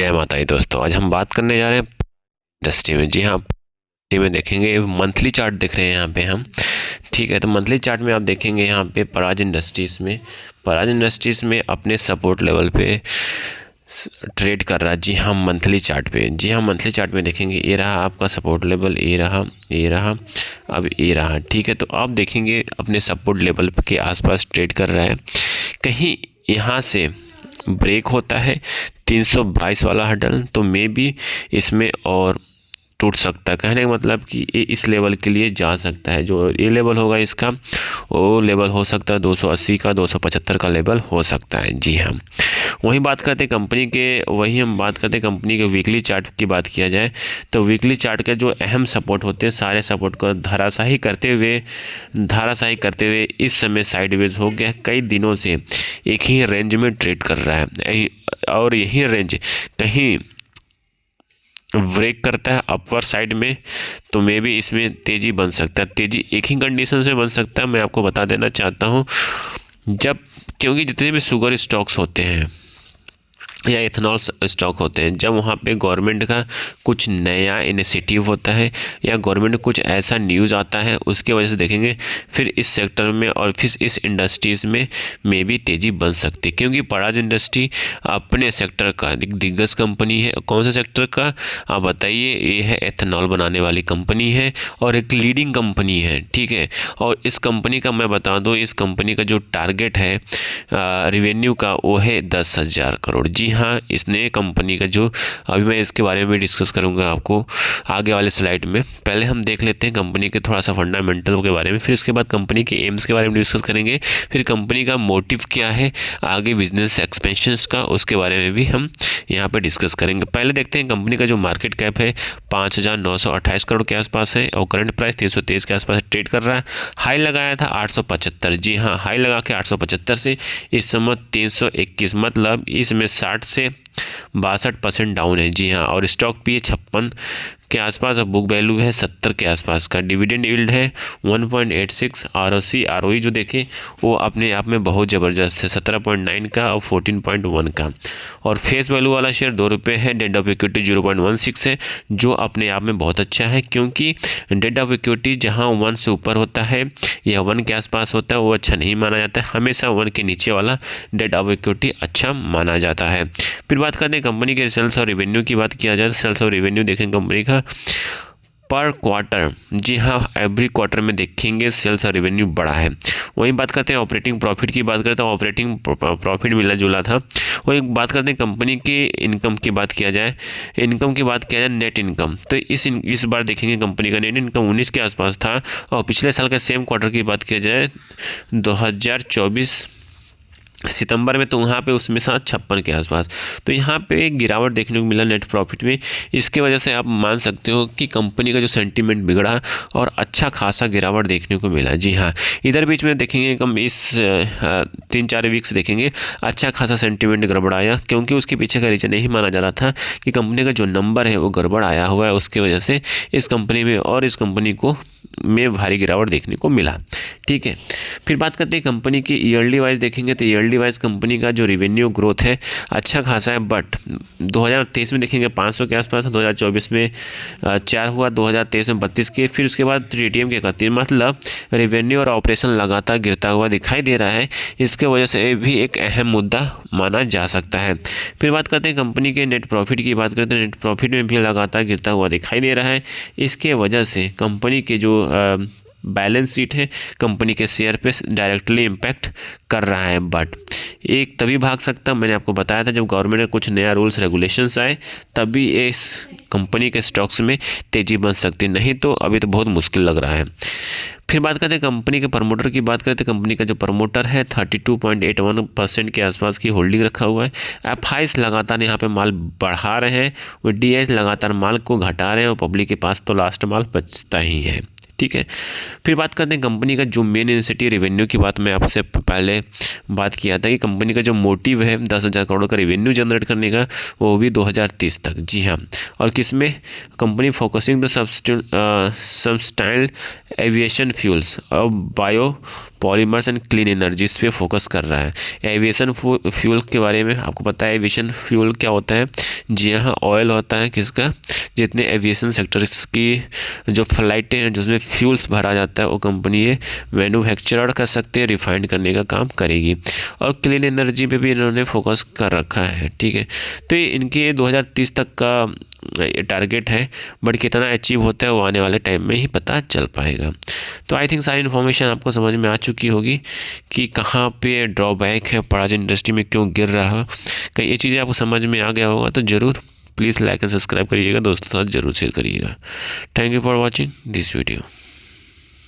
जय माता दी दोस्तों। आज हम बात करने जा रहे हैं इंडस्ट्री में। जी हाँ, इंडस्ट्री में देखेंगे मंथली चार्ट देख रहे हैं यहाँ पे हम। ठीक है, तो मंथली चार्ट में आप देखेंगे यहाँ पे पराज इंडस्ट्रीज़ में अपने सपोर्ट लेवल पे ट्रेड कर रहा है। जी हाँ, मंथली चार्ट पे। जी हाँ, मंथली चार्ट में देखेंगे ये रहा आपका सपोर्ट लेवल, ये रहा, अब ये रहा। ठीक है, तो आप देखेंगे अपने सपोर्ट लेवल के आसपास ट्रेड कर रहा है। कहीं यहाँ से ब्रेक होता है 322 वाला हडल, तो मे बी इसमें और टूट सकता है। कहने का मतलब कि ये इस लेवल के लिए जा सकता है। जो ये लेवल होगा इसका, वो लेवल हो सकता है 280 का, 275 का लेवल हो सकता है। जी हाँ, वहीं बात करते हैं कंपनी के वीकली चार्ट की बात किया जाए तो वीकली चार्ट के जो अहम सपोर्ट होते हैं, सारे सपोर्ट को धाराशाही करते हुए इस समय साइडवेज हो गया। कई दिनों से एक ही रेंज में ट्रेड कर रहा है और यही रेंज कहीं ब्रेक करता है अपर साइड में तो मे भी इसमें तेज़ी बन सकता है। तेज़ी एक ही कंडीशन से बन सकता है, मैं आपको बता देना चाहता हूँ। क्योंकि जितने भी शुगर स्टॉक्स होते हैं या इथेनॉल स्टॉक होते हैं, जब वहाँ पे गवर्नमेंट का कुछ नया इनिशिएटिव होता है या गवर्नमेंट कुछ ऐसा न्यूज़ आता है, उसके वजह से देखेंगे फिर इस सेक्टर में और फिर इस इंडस्ट्रीज़ में भी तेज़ी बन सकती है। क्योंकि पराज इंडस्ट्री अपने सेक्टर का एक दिग्गज कंपनी है। कौन से सेक्टर का आप बताइए? ये है एथेनॉल बनाने वाली कंपनी है और एक लीडिंग कंपनी है। ठीक है, और इस कंपनी का मैं बता दूँ, इस कंपनी का जो टारगेट है रिवेन्यू का, वो है 10,000 करोड़। जी हाँ, इसने कंपनी का जो अभी मैं इसके बारे में डिस्कस करूंगा आपको आगे वाले स्लाइड में। पहले हम देख लेते हैं कंपनी के थोड़ा सा फंडामेंटल के बारे में, फिर उसके बाद कंपनी के एम्स के बारे में डिस्कस करेंगे, फिर कंपनी का मोटिव क्या है आगे बिजनेस एक्सपेंशंस का, उसके बारे में भी हम यहाँ पे डिस्कस करेंगे। पहले देखते हैं कंपनी का जो मार्केट कैप है 5,928 करोड़ के आसपास है और करंट प्राइस 323 के आसपास ट्रेड कर रहा है। हाई लगाया था 875। जी हाँ, हाई लगा के 875 से इस समय 321, मतलब इसमें 60 से 62% डाउन है। जी हाँ, और स्टॉक भी 56 के आसपास और बुक वैल्यू है 70 के आसपास का। डिविडेंड यील्ड है 1.86। आरओसी आरओई जो देखें वो अपने आप में बहुत ज़बरदस्त है, 17.9 का और 14.1 का। और फेस वैल्यू वाला शेयर 2 रुपये है। डेट ऑफ इक्विटी 0.16 है, जो अपने आप में बहुत अच्छा है। क्योंकि डेट ऑफ इक्विटी जहाँ 1 से ऊपर होता है या 1 के आसपास होता है वो अच्छा नहीं माना जाता है। हमेशा 1 के नीचे वाला डेट ऑफ इक्विटी अच्छा माना जाता है। फिर बात करते हैं कंपनी के सेल्स और रेवेन्यू की। बात किया जाए तो सेल्स और रेवेन्यू देखें कंपनी का पर क्वार्टर। जी हाँ, एवरी क्वार्टर में देखेंगे सेल्स और रेवेन्यू बढ़ा है। वहीं बात करते हैं ऑपरेटिंग प्रॉफिट की। बात करते हैं ऑपरेटिंग प्रॉफिट मिला जुला था। वही बात करते हैं कंपनी की इनकम की। बात किया जाए नेट इनकम, तो इस बार देखेंगे कंपनी का नेट इनकम 19 के आसपास था और पिछले साल का सेम क्वार्टर की बात किया जाए 2024 सितंबर में, तो वहाँ पे उसमें साथ 56 के आसपास। तो यहाँ पे गिरावट देखने को मिला नेट प्रॉफिट में। इसके वजह से आप मान सकते हो कि कंपनी का जो सेंटीमेंट बिगड़ा और अच्छा खासा गिरावट देखने को मिला। जी हाँ, इधर बीच में देखेंगे कम इस 3-4 वीक्स देखेंगे अच्छा खासा सेंटीमेंट गड़बड़ाया, क्योंकि उसके पीछे का रीज़न यही माना जा रहा था कि कंपनी का जो नंबर है वो गड़बड़ आया हुआ है। उसकी वजह से इस कंपनी में और इस कंपनी को में भारी गिरावट देखने को मिला। ठीक है, फिर बात करते हैं कंपनी की ईयरली वाइज देखेंगे तो ईयरली वाइज कंपनी का जो रेवेन्यू ग्रोथ है अच्छा खासा है। बट 2023 में देखेंगे 500 के आसपास, 2024 में 4 हुआ, 2023 में 32 के, फिर उसके बाद TTM के 31। मतलब रेवेन्यू और ऑपरेशन लगातार गिरता हुआ दिखाई दे रहा है। इसके वजह से भी एक अहम मुद्दा माना जा सकता है। फिर बात करते हैं कंपनी के नेट प्रॉफिट की। बात करते हैं नेट प्रॉफिट में भी लगातार गिरता हुआ दिखाई दे रहा है। इसके वजह से कंपनी के जो बैलेंस शीट है कंपनी के शेयर पे डायरेक्टली इम्पैक्ट कर रहा है। बट एक तभी भाग सकता, मैंने आपको बताया था, जब गवर्नमेंट का कुछ नया रूल्स रेगुलेशंस आए तभी इस कंपनी के स्टॉक्स में तेज़ी बन सकती, नहीं तो अभी तो बहुत मुश्किल लग रहा है। फिर बात करते हैं कंपनी के प्रमोटर की। बात करते हैं कंपनी का जो प्रमोटर है 32.81% के आसपास की होल्डिंग रखा हुआ है। एफआईज लगातार यहाँ पे माल बढ़ा रहे हैं और डीआईज लगातार माल को घटा रहे हैं और पब्लिक के पास तो लास्ट माल बचता ही है। ठीक है। फिर बात करते हैं कंपनी का जो मेन इनिशिएटिव रेवेन्यू की बात मैं आपसे पहले बात किया था कि कंपनी का जो मोटिव है 10,000 करोड़ का रेवेन्यू जनरेट करने का, वो भी 2030 तक। जी हाँ, और किसमें company focusing the sustainable aviation fuels और bio polymers and clean energies पे फोकस कर रहा है। एविएशन फ्यूल के बारे में आपको पता है एविएशन फ्यूल क्या होता है। जी हाँ, ऑयल होता है किसका, जितने एविएशन सेक्टर्स की जो फ्लाइटें हैं जिसमें फ्यूल्स भरा जाता है वो कंपनी ये मैन्युफैक्चरर कर सकते हैं, रिफाइंड करने का काम करेगी। और क्लीन एनर्जी पे भी इन्होंने फोकस कर रखा है, ठीक है। तो ये इनके 2030 तक का ये टारगेट है, बट कितना अचीव होता है वो आने वाले टाइम में ही पता चल पाएगा। तो आई थिंक सारी इन्फॉर्मेशन आपको समझ में आ चुकी होगी कि कहाँ पे ड्रॉबैक है, पराज इंडस्ट्री में क्यों गिर रहा है। कहीं ये चीज़ें आपको समझ में आ गया होगा तो ज़रूर प्लीज़ लाइक एंड सब्सक्राइब करिएगा, दोस्तों के साथ जरूर शेयर करिएगा। Thank you for watching this video.